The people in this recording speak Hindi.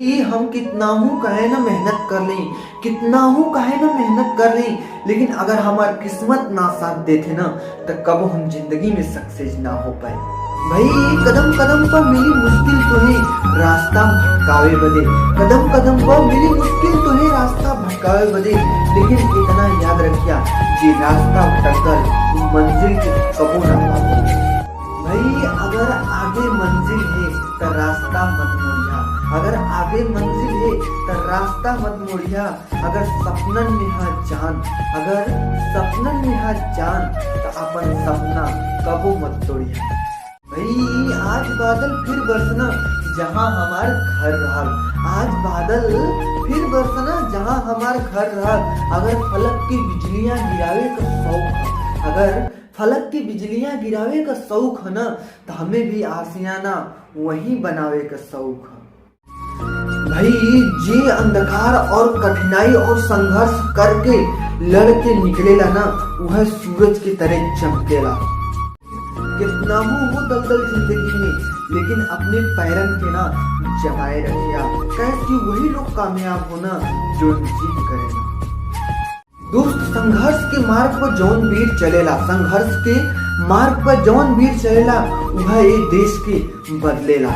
कि हम कितना हूँ कहे ना मेहनत कर लें, कितना हूँ कहे ना मेहनत कर लें, लेकिन अगर हमारी किस्मत ना साथ देते ना तो कब हम जिंदगी में सक्सेस ना हो पाए। भाई कदम कदम पर मिली मुश्किल तुम्हें रास्ता भटकावे बदे, कदम कदम पर मिली मुश्किल तुम्हें रास्ता भटकावे बदे, लेकिन इतना याद रखिया कि रास्ता भटककर मंजिल कबू ना पाओ। भाई अगर आगे मंजिल है तो रास्ता मत मोड़िया, अगर आगे मंजिल है तो रास्ता मत मोड़िया, अगर सपनन में है जान, अगर सपनन में है जान तो अपन सपना कबो मत तोड़िया। भाई आज बादल फिर बरसना जहाँ हमार घर रहा, आज बादल फिर बरसना जहाँ हमार घर रहा, अगर फलक की बिजलियां गिरावे का शौक है, अगर फलक की बिजलियां गिरावे का शौक है ना तो हमें भी आशियाना वही बनावे का शौक है। भाई जे अंधकार और कठिनाई और संघर्ष करके लड़के निकलेला ना वह सूरज की तरह चमकेला। कितना हो दलदल जिंदगी में, लेकिन अपने पैरन के ना जमाए रखिया, कैसे वही लोग कामयाब होना जो जीत करेगा। दोस्त संघर्ष के मार्ग पर जौन वीर चलेला, संघर्ष के मार्ग पर जौन वीर चलेला वह ये देश के बदलेला।